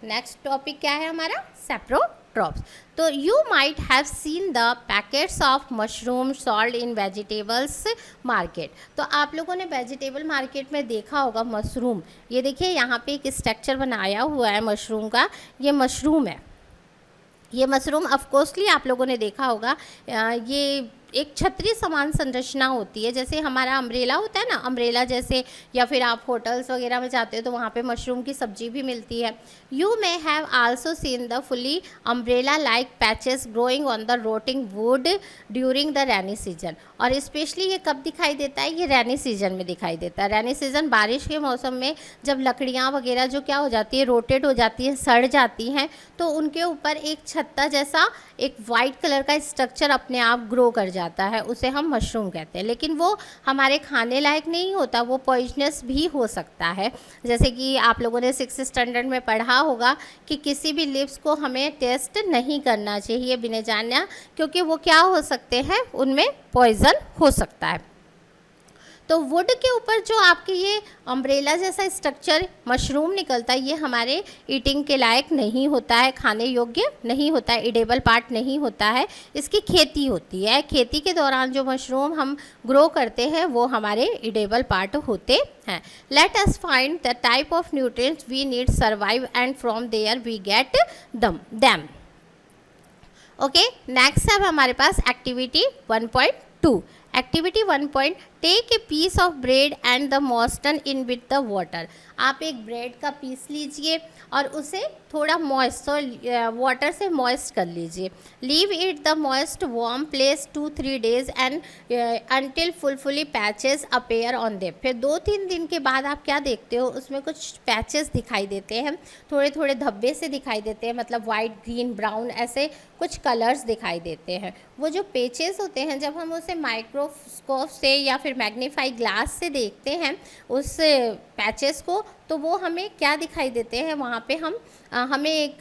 Next topic क्या है हमारा? सेप्रोट्रॉप्स। तो you might have seen the packets of mushroom sold in vegetables market. तो आप लोगों ने वेजिटेबल मार्केट में देखा होगा मशरूम। ये देखिए यहाँ पे एक स्ट्रक्चर बनाया हुआ है मशरूम का, ये मशरूम है। ये मशरूम ऑफकोर्सली आप लोगों ने देखा होगा। ये एक छतरी समान संरचना होती है, जैसे हमारा अम्ब्रेला होता है ना, अम्ब्रेला जैसे, या फिर आप होटल्स वगैरह में जाते हो तो वहाँ पे मशरूम की सब्जी भी मिलती है। You may have also seen the fully umbrella like patches growing on the rotting wood during the rainy season. और स्पेशली ये कब दिखाई देता है? ये रैनी सीजन में दिखाई देता है। रैनी सीजन बारिश के मौसम में जब लकड़ियाँ वगैरह जो क्या हो जाती है, रोटेट हो जाती है, सड़ जाती हैं, तो उनके ऊपर एक छत्ता जैसा एक वाइट कलर का स्ट्रक्चर अपने आप ग्रो कर जाता है, उसे हम मशरूम कहते हैं। लेकिन वो हमारे खाने लायक नहीं होता, वो पॉइजनस भी हो सकता है। जैसे कि आप लोगों ने 6th स्टैंडर्ड में पढ़ा होगा कि किसी भी लिव्स को हमें टेस्ट नहीं करना चाहिए बिना जाना, क्योंकि वो क्या हो सकते हैं, उनमें पॉइजन हो सकता है। तो वुड के ऊपर जो आपके ये अम्ब्रेला जैसा स्ट्रक्चर मशरूम निकलता है, ये हमारे ईटिंग के लायक नहीं होता है, खाने योग्य नहीं होता है, एडेबल पार्ट नहीं होता है। इसकी खेती होती है, खेती के दौरान जो मशरूम हम ग्रो करते हैं वो हमारे एडेबल पार्ट होते हैं। Let us find the type of nutrients we need survive and from there we get them. Okay, next है हमारे पास activity 1.2। Activity 1. Take a piece of bread and the moisten in with the water. आप एक bread का piece लीजिए और उसे थोड़ा मॉइस्ट वाटर से मॉइस्ट कर लीजिए। Leave it the moist warm place 2-3 days and until fully patches appear on them. फिर 2-3 दिन के बाद आप क्या देखते हो, उसमें कुछ पैचेस दिखाई देते हैं, थोड़े थोड़े धब्बे से दिखाई देते हैं, मतलब वाइट, ग्रीन, ब्राउन ऐसे कुछ कलर्स दिखाई देते हैं। वो जो पेचेस होते हैं, जब हम उसे माइक्रोस्कोप से या फिर मैग्नीफाई ग्लास से देखते हैं उस पैचेस को, तो वो हमें क्या दिखाई देते हैं, वहाँ पे हमें एक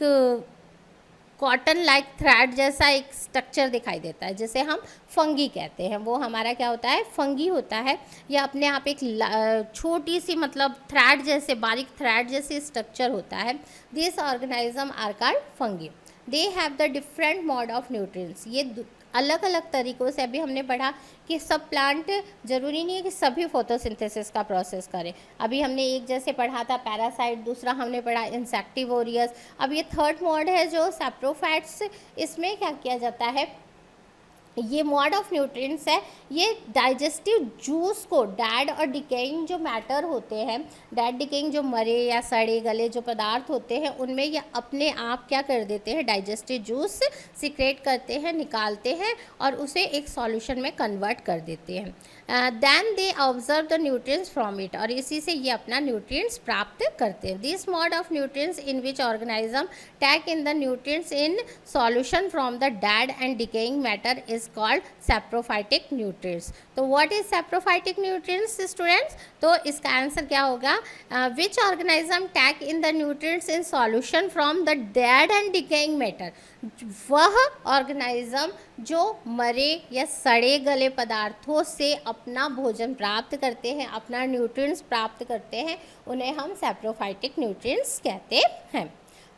कॉटन लाइक थ्रेड जैसा एक स्ट्रक्चर दिखाई देता है, जिसे हम फंगी कहते हैं। वो हमारा क्या होता है, फंगी होता है। यह अपने आप एक छोटी सी, मतलब थ्रेड जैसे, बारीक थ्रेड जैसे स्ट्रक्चर होता है। This organism are called fungi. They have the different mode of nutrients. ये अलग अलग तरीक़ों से, अभी हमने पढ़ा कि सब प्लांट ज़रूरी नहीं है कि सभी फोटोसिंथेसिस का प्रोसेस करें। अभी हमने एक जैसे पढ़ा था पैरासाइट, दूसरा हमने पढ़ा इंसेक्टिवोरियस। अब ये थर्ड मोड है जो सैप्रोफाइट्स। इसमें क्या किया जाता है, ये मोड ऑफ न्यूट्रिएंट्स है, ये डाइजेस्टिव जूस को, डेड और डिकेइंग जो मैटर होते हैं, डेड डिकेइंग जो मरे या सड़े गले जो पदार्थ होते हैं, उनमें ये अपने आप क्या कर देते हैं, डाइजेस्टिव जूस सिक्रेट करते हैं, निकालते हैं और उसे एक सॉल्यूशन में कन्वर्ट कर देते हैं। Then they observe the nutrients from it, और इसी से ये अपना न्यूट्रिएंट्स प्राप्त करते हैं। This mode of nutrients in which organism take in the nutrients in solution from the dead and decaying matter is called saprophytic nutrients। तो what is saprophytic nutrients students? तो इसका आंसर क्या होगा, which organism take in the nutrients in solution from the dead and decaying matter। वह organism जो मरे या सड़े गले पदार्थों से अपना भोजन प्राप्त करते हैं, अपना न्यूट्रिएंट्स प्राप्त करते हैं, उन्हें हम saprophytic nutrients कहते हैं।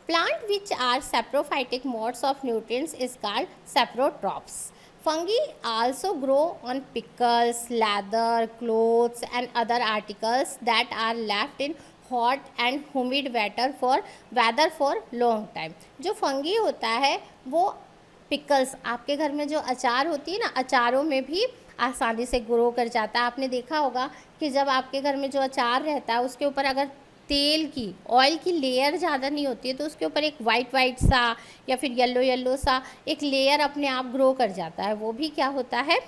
Plant which are saprophytic modes of nutrients is called saprotrophs। Fungi also grow on pickles, leather, clothes and other articles that are left in hot and humid weather for long time। जो fungi होता है वो pickles, आपके घर में जो अचार होती है ना, अचारों में भी आसानी से ग्रो कर जाता है। आपने देखा होगा कि जब आपके घर में जो अचार रहता है उसके ऊपर अगर तेल की, ऑयल की लेयर ज़्यादा नहीं होती है, तो उसके ऊपर एक वाइट सा या फिर येलो सा एक लेयर अपने आप ग्रो कर जाता है, वो भी क्या होता है,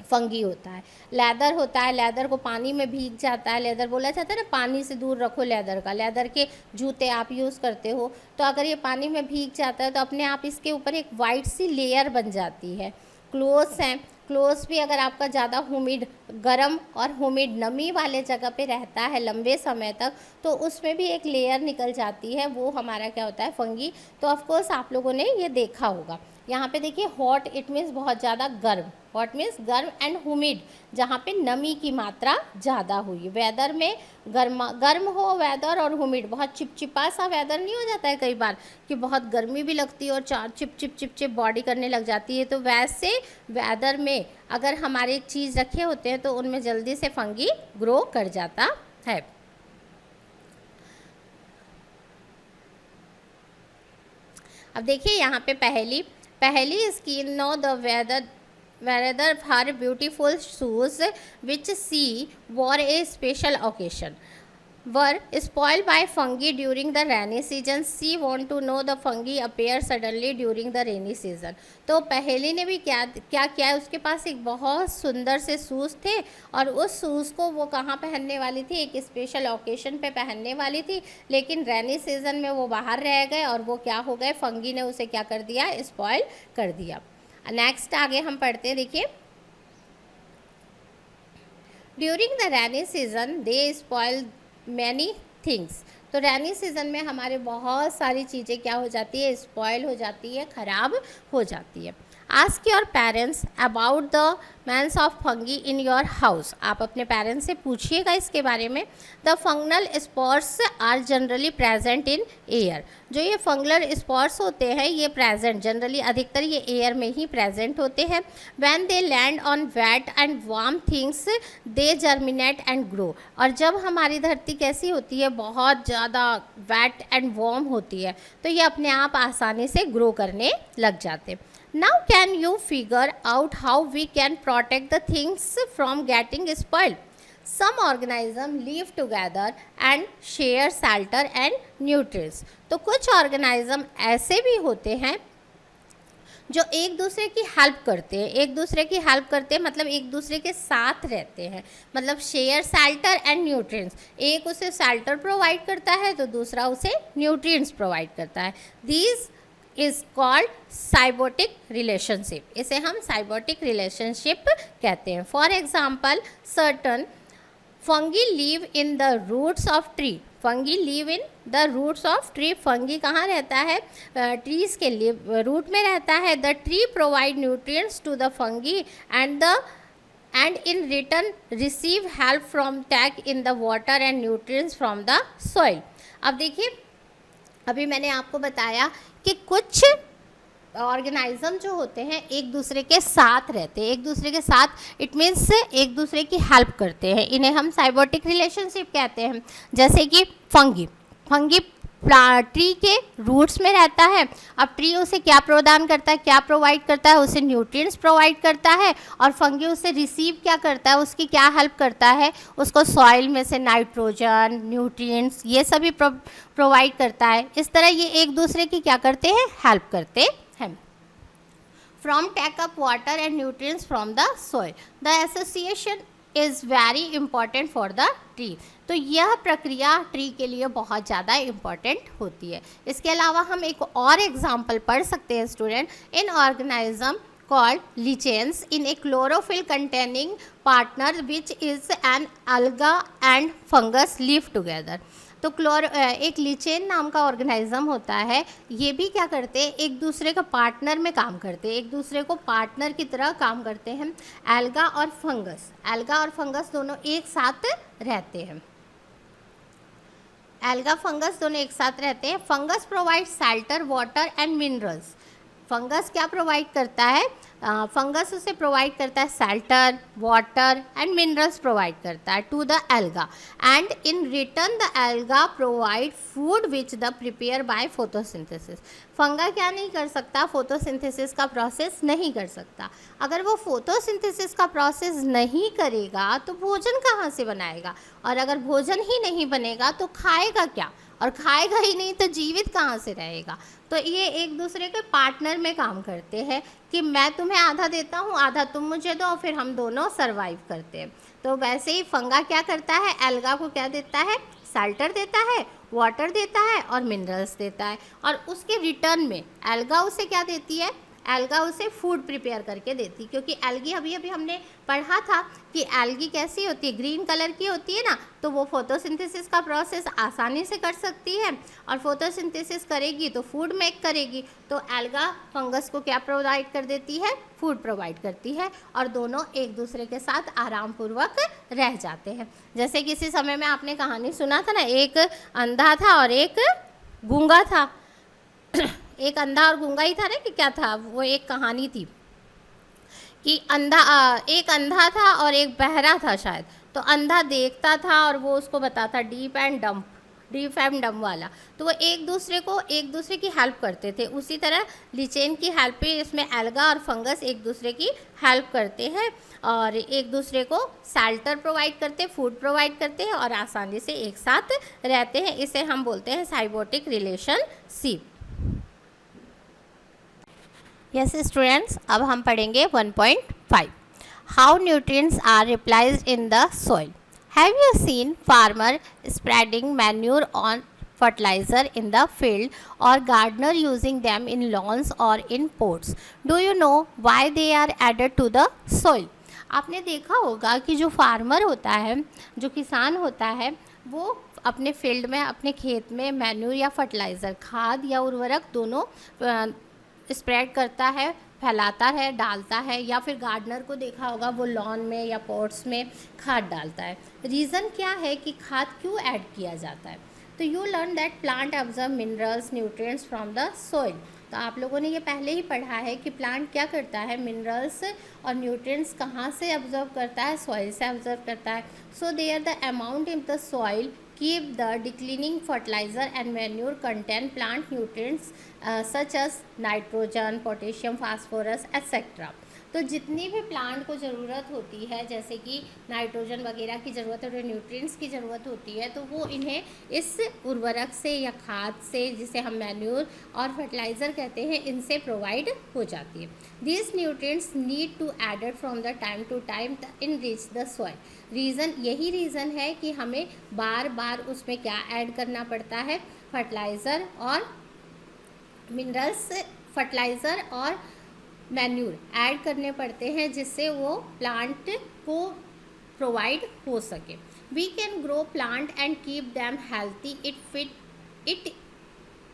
फंगी होता है। लेदर होता है, लेदर को पानी में भीग जाता है, लेदर बोला जाता है ना, पानी से दूर रखो लेदर का। लेदर के जूते आप यूज़ करते हो, तो अगर ये पानी में भीग जाता है तो अपने आप इसके ऊपर एक वाइट सी लेयर बन जाती है। क्लोथ्स हैं, क्लोथ्स भी अगर आपका ज़्यादा ह्यूमिड, गर्म और ह्यूमिड नमी वाले जगह पे रहता है लंबे समय तक, तो उसमें भी एक लेयर निकल जाती है, वो हमारा क्या होता है, फंगी। तो ऑफकोर्स आप लोगों ने ये देखा होगा। यहाँ पे देखिए हॉट इट मीन्स बहुत ज़्यादा गर्म, हॉट मीन्स गर्म, एंड हुमिड जहाँ पे नमी की मात्रा ज़्यादा हुई। वेदर में गर्म हो वेदर और हुमिड, बहुत चिपचिपा सा वेदर नहीं हो जाता है कई बार कि बहुत गर्मी भी लगती है और चार chip chip chip chip body करने लग जाती है, तो वैसे वेदर में अगर हमारे चीज़ रखे होते हैं तो उनमें जल्दी से फंगी ग्रो कर जाता है। अब देखिए यहाँ पे पहली scheme, know the whether her beautiful shoes which she wore a special occasion were spoiled by fungi during the rainy season. She want to know the fungi appear suddenly during the rainy season. तो पहेली ने भी क्या किया है, उसके पास एक बहुत सुंदर से शूज़ थे और उस शूज़ को वो कहाँ पहनने वाली थी, एक स्पेशल ओकेशन पे पहनने वाली थी, लेकिन रेनी सीजन में वो बाहर रह गए और वो क्या हो गए, फंगी ने उसे क्या कर दिया, स्पॉइल कर दिया। नेक्स्ट आगे हम पढ़ते हैं, देखिए during the rainy season they spoil many things. तो रेनी सीजन में हमारे बहुत सारी चीज़ें क्या हो जाती है, स्पॉइल हो जाती है, ख़राब हो जाती है। Ask your parents about the menace of fungi in your house. आप अपने पेरेंट्स से पूछिएगा इसके बारे में। The fungal spores are generally present in air. जो ये फंगलर स्पॉर्स होते हैं ये प्रेजेंट जनरली अधिकतर ये एयर में ही प्रेजेंट होते हैं। When they land on wet and warm things they germinate and grow. और जब हमारी धरती कैसी होती है, बहुत ज़्यादा वेट एंड वार्म होती है, तो ये अपने आप आसानी से ग्रो करने लग जाते हैं। Now can you figure out how we can protect the things from getting spoiled? Some organisms live together and share shelter and nutrients. तो कुछ ऑर्गेनिज्म ऐसे भी होते हैं जो एक दूसरे की हेल्प करते हैं, मतलब एक दूसरे के साथ रहते हैं, मतलब शेयर शेल्टर एंड न्यूट्रिएंट्स। एक उसे शेल्टर प्रोवाइड करता है तो दूसरा उसे न्यूट्रिएंट्स प्रोवाइड करता है। These is called symbiotic relationship. इसे हम साइबोटिक रिलेशनशिप कहते हैं। For example certain fungi live in the roots of tree. Fungi live in the roots of tree. Fungi कहाँ रहता है, ट्रीज के लिए रूट में रहता है। The tree provide nutrients to the fungi and in return receive help from take in the water and nutrients from the soil। अब देखिए अभी मैंने आपको बताया कि कुछ ऑर्गेनिज्म जो होते हैं एक दूसरे के साथ रहते हैं, एक दूसरे के साथ इट मीन्स एक दूसरे की हेल्प करते हैं, इन्हें हम साइबोटिक रिलेशनशिप कहते हैं। जैसे कि फंगी ट्री के रूट्स में रहता है। अब ट्री उसे क्या प्रदान करता है, क्या प्रोवाइड करता है, उसे न्यूट्रिएंट्स प्रोवाइड करता है, और फंगी उसे रिसीव क्या करता है, उसकी क्या हेल्प करता है, उसको सॉइल में से नाइट्रोजन, न्यूट्रिएंट्स ये सभी प्रोवाइड करता है। इस तरह ये एक दूसरे की क्या करते हैं, हेल्प करते हैं। From take up water and nutrients from the soil the association is very important for the tree. तो यह प्रक्रिया ट्री के लिए बहुत ज़्यादा इम्पॉर्टेंट होती है। इसके अलावा हम एक और एग्जाम्पल पढ़ सकते हैं student. In organism called lichens in a chlorophyll containing partner which is an alga and fungus live together। तो एक लिचेन नाम का ऑर्गेनिज्म होता है, ये भी क्या करते हैं, एक दूसरे का पार्टनर में काम करते हैं, एक दूसरे को पार्टनर की तरह काम करते हैं। एल्गा और फंगस दोनों एक साथ रहते हैं। एल्गा फंगस दोनों एक साथ रहते हैं। Fungus provide shelter water and minerals. Fungus क्या प्रोवाइड करता है, फंगस उसे प्रोवाइड करता है shelter, water and minerals provide करता है to the alga, and in return the alga provide food which the prepare by photosynthesis. Fungi क्या नहीं कर सकता, फोटोसिंथेसिस का प्रोसेस नहीं कर सकता। अगर वो फोटोसिंथेसिस का प्रोसेस नहीं करेगा तो भोजन कहाँ से बनाएगा, और अगर भोजन ही नहीं बनेगा तो खाएगा क्या, और खाएगा ही नहीं तो जीवित कहाँ से रहेगा। तो ये एक दूसरे के पार्टनर में काम करते हैं कि मैं तुम्हें आधा देता हूँ, आधा तुम मुझे दो, फिर हम दोनों सरवाइव करते हैं। तो वैसे ही फंगा क्या करता है, एल्गा को क्या देता है, शेल्टर देता है, वाटर देता है और मिनरल्स देता है, और उसके रिटर्न में एल्गा उसे क्या देती है, एल्गा उसे फूड प्रिपेयर करके देती, क्योंकि एल्गी अभी अभी हमने पढ़ा था कि एल्गी कैसी होती है, ग्रीन कलर की होती है ना, तो वो फोटोसिंथेसिस का प्रोसेस आसानी से कर सकती है और फोटोसिंथेसिस करेगी तो फूड मेक करेगी। तो एल्गा फंगस को क्या प्रोवाइड कर देती है, फूड प्रोवाइड करती है, और दोनों एक दूसरे के साथ आराम पूर्वक रह जाते हैं। जैसे किसी समय में आपने कहानी सुना था ना, एक अंधा था और एक गूंगा था एक अंधा और गूंगा ही था ना कि क्या था, वो एक कहानी थी कि एक अंधा था और एक बहरा था शायद। तो अंधा देखता था और वो उसको बताता डीप एंड डम्प वाला, तो वो एक दूसरे की हेल्प करते थे। उसी तरह लिचेन की हेल्प पे इसमें एल्गा और फंगस एक दूसरे की हेल्प करते हैं और एक दूसरे को शेल्टर प्रोवाइड करते हैं, फूड प्रोवाइड करते हैं और आसानी से एक साथ रहते हैं। इसे हम बोलते हैं साइबोटिक रिलेशनशिप। यस स्टूडेंट्स, अब हम पढ़ेंगे 1.5 how nutrients are replaced in the soil. Have you seen farmer spreading manure on fertilizer in the field or gardener using them in lawns or in pots? Do you know why they are added to the soil? आपने देखा होगा कि जो farmer होता है, जो किसान होता है, वो अपने फील्ड में, अपने खेत में मैन्यूर या फर्टिलाइज़र, खाद या उर्वरक दोनों स्प्रेड करता है, फैलाता है, डालता है, या फिर गार्डनर को देखा होगा वो लॉन में या पॉट्स में खाद डालता है। रीज़न क्या है कि खाद क्यों ऐड किया जाता है? तो you learn that plant observe minerals nutrients from the soil. तो आप लोगों ने ये पहले ही पढ़ा है कि प्लांट क्या करता है, मिनरल्स और न्यूट्रिएंट्स कहाँ से ऑब्जर्व करता है, सॉइल से ऑब्जर्व करता है। So there the amount in the soil keep the declining fertilizer and manure contain plant nutrients such as nitrogen, potassium, phosphorus etc. तो जितनी भी प्लांट को ज़रूरत होती है, जैसे कि नाइट्रोजन वगैरह की ज़रूरत है, न्यूट्रिएंट्स की ज़रूरत होती है, तो वो इन्हें इस उर्वरक से या खाद से, जिसे हम मैन्यूर और फर्टिलाइज़र कहते हैं, इनसे प्रोवाइड हो जाती है। These nutrients need to added from the time to time in reach the soil. यही रीज़न है कि हमें बार बार उसमें क्या ऐड करना पड़ता है, फर्टिलाइज़र और मिनरल्स, फर्टिलाइज़र और मैन्यूर ऐड करने पड़ते हैं, जिससे वो प्लांट को प्रोवाइड हो सके। We can grow plant and keep them healthy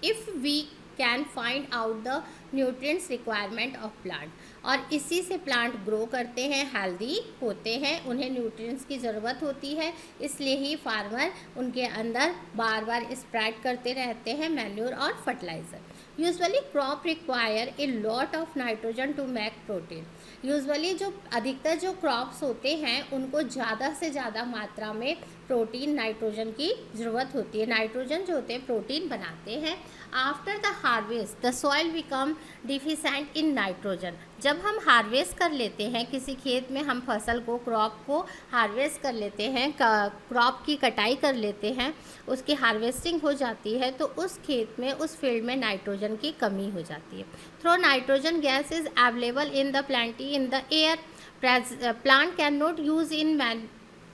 if we can find out the nutrients requirement of plant. और इसी से प्लांट ग्रो करते हैं, हेल्दी होते हैं, उन्हें न्यूट्रिएंट्स की ज़रूरत होती है, इसलिए ही फार्मर उनके अंदर बार बार स्प्रेड करते रहते हैं मैन्यूर और fertiliser. Usually crop require a lot of nitrogen to make protein. Usually जो अधिकतर जो क्रॉप्स होते हैं उनको ज़्यादा से ज़्यादा मात्रा में प्रोटीन, नाइट्रोजन की ज़रूरत होती है। नाइट्रोजन जो होते हैं प्रोटीन बनाते हैं। After the harvest the soil become डिफिशेंट in nitrogen. जब हम हार्वेस्ट कर लेते हैं किसी खेत में, हम फसल को, क्रॉप को हार्वेस्ट कर लेते हैं, क्रॉप की कटाई कर लेते हैं, उसकी हार्वेस्टिंग हो जाती है, तो उस खेत में, उस फील्ड में नाइट्रोजन की कमी हो जाती है। Through nitrogen gas is available in the plenty in the air, plant can not use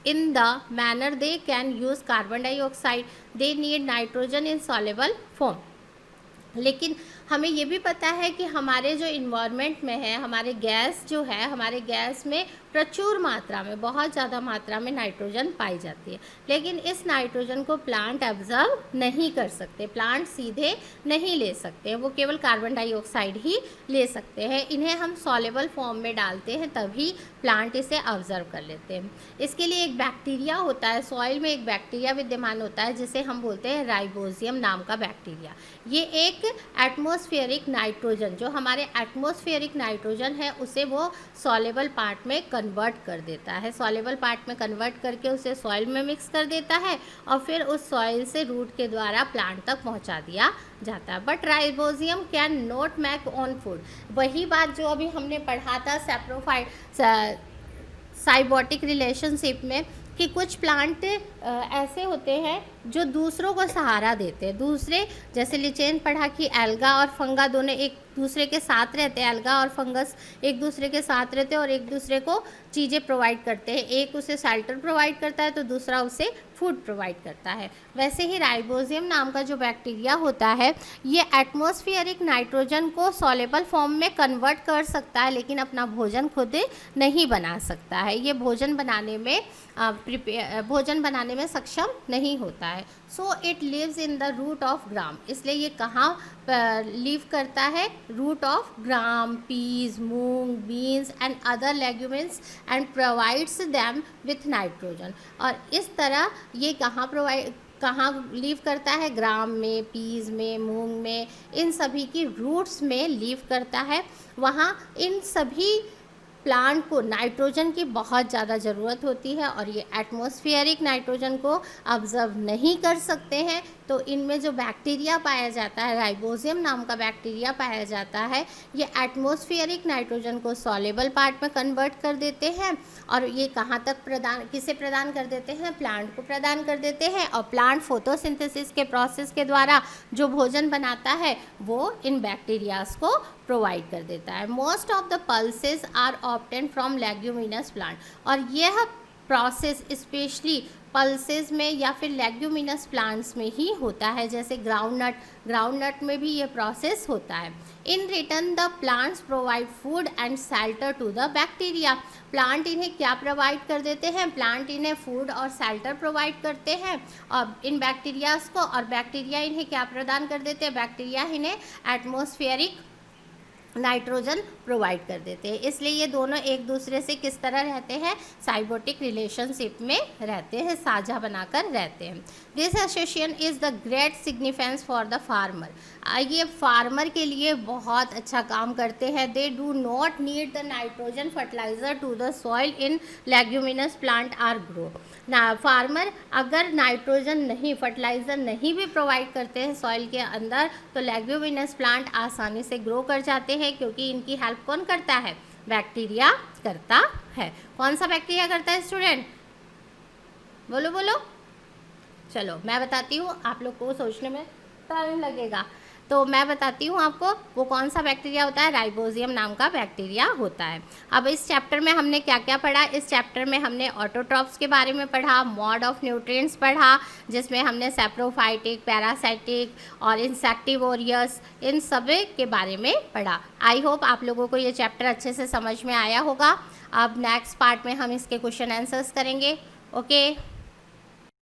in the manner they can use carbon dioxide. They need nitrogen in soluble form. लेकिन हमें ये भी पता है कि हमारे जो इन्वायरमेंट में है, हमारे गैस जो है, हमारे गैस में प्रचुर मात्रा में, बहुत ज़्यादा मात्रा में नाइट्रोजन पाई जाती है, लेकिन इस नाइट्रोजन को प्लांट ऑब्जर्व नहीं कर सकते, प्लांट सीधे नहीं ले सकते, वो केवल कार्बन डाइऑक्साइड ही ले सकते हैं। इन्हें हम सॉल्युबल फॉर्म में डालते हैं, तभी प्लांट इसे ऑब्जर्व कर लेते हैं। इसके लिए एक बैक्टीरिया होता है, सॉइल में एक बैक्टीरिया विद्यमान होता है, जिसे हम बोलते हैं राइबोसियम नाम का बैक्टीरिया। ये एक एटमॉस्फेरिक नाइट्रोजन, जो हमारे एटमॉस्फेरिक नाइट्रोजन है, उसे वो सॉल्युबल पार्ट में कन्वर्ट कर देता है, सॉल्युबल पार्ट में कन्वर्ट करके उसे सॉइल में मिक्स कर देता है और फिर उस सॉइल से रूट के द्वारा प्लांट तक पहुंचा दिया जाता है। But rhizobium can not make on food. वही बात जो अभी हमने पढ़ा था साइबोटिक रिलेशनशिप में, कि कुछ प्लांट ऐसे होते हैं जो दूसरों को सहारा देते हैं। दूसरे, जैसे लिचेन पढ़ा कि एल्गा और फंगा दोनों एक दूसरे के साथ रहते हैं, अलगा और फंगस एक दूसरे के साथ रहते हैं और एक दूसरे को चीज़ें प्रोवाइड करते हैं। एक उसे शेल्टर प्रोवाइड करता है तो दूसरा उसे फूड प्रोवाइड करता है। वैसे ही राइबोसियम नाम का जो बैक्टीरिया होता है ये एटमॉस्फेरिक नाइट्रोजन को सॉलेबल फॉर्म में कन्वर्ट कर सकता है, लेकिन अपना भोजन खुद नहीं बना सकता है। ये भोजन बनाने में सक्षम नहीं होता है। So it lives in the root of gram, इसलिए ये कहाँ लिव करता है? Root of gram, peas, moong, beans and other leguminous and provides them with nitrogen. और इस तरह ये कहाँ लीव करता है? ग्राम में, पीज में, मूंग में, इन सभी की रूट्स में लीव करता है। वहाँ इन सभी प्लांट को नाइट्रोजन की बहुत ज़्यादा ज़रूरत होती है और ये एटमॉस्फेरिक नाइट्रोजन को ऑब्जर्व नहीं कर सकते हैं। तो इनमें जो बैक्टीरिया पाया जाता है, राइबोसियम नाम का बैक्टीरिया पाया जाता है, ये एटमॉस्फेरिक नाइट्रोजन को सॉलेबल पार्ट में कन्वर्ट कर देते हैं और ये कहाँ तक किसे प्रदान कर देते हैं? प्लांट को प्रदान कर देते हैं। और प्लांट फोटोसिंथेसिस के प्रोसेस के द्वारा जो भोजन बनाता है वो इन बैक्टीरियाज को प्रोवाइड कर देता है। Most of the pulses are obtained from leguminous plant, और यह प्रोसेस स्पेशली पल्सेस में या फिर लेग्यूमिनस प्लांट्स में ही होता है, जैसे ग्राउंडनट में भी ये प्रोसेस होता है। In return the plants provide food and shelter to the bacteria. Plant इन्हें क्या प्रोवाइड कर देते हैं? प्लांट इन्हें फूड और शेल्टर प्रोवाइड करते हैं और इन बैक्टीरियाज को, और बैक्टीरिया इन्हें क्या प्रदान कर देते हैं? बैक्टीरिया इन्हें एटमॉस्फेरिक नाइट्रोजन प्रोवाइड कर देते हैं। इसलिए ये दोनों एक दूसरे से किस तरह रहते हैं? साइबोटिक रिलेशनशिप में रहते हैं, साझा बनाकर रहते हैं। This association is the great significance for the farmer. ये फार्मर के लिए बहुत अच्छा काम करते हैं। They do not need the nitrogen fertiliser to the soil in leguminous plant are grow. ना फार्मर अगर नाइट्रोजन नहीं, फर्टिलाइज़र नहीं भी प्रोवाइड करते हैं सॉइल के अंदर, तो लेग्यूमिनस प्लांट आसानी से ग्रो कर जाते हैं, क्योंकि इनकी हेल्प कौन करता है? बैक्टीरिया करता है। कौन सा बैक्टीरिया करता है स्टूडेंट? बोलो बोलो। चलो मैं बताती हूँ, आप लोग को सोचने में टाइम लगेगा, तो मैं बताती हूँ आपको वो कौन सा बैक्टीरिया होता है। राइबोसियम नाम का बैक्टीरिया होता है। अब इस चैप्टर में हमने क्या क्या पढ़ा? इस चैप्टर में हमने ऑटोट्रॉप्स के बारे में पढ़ा, मोड ऑफ न्यूट्रिएंट्स पढ़ा, जिसमें हमने सैप्रोफाइटिक, पैरासाइटिक और इंसेक्टिवोरियस, इन सभी के बारे में पढ़ा। आई होप आप लोगों को ये चैप्टर अच्छे से समझ में आया होगा। अब नेक्स्ट पार्ट में हम इसके क्वेश्चन आंसर्स करेंगे। ओके।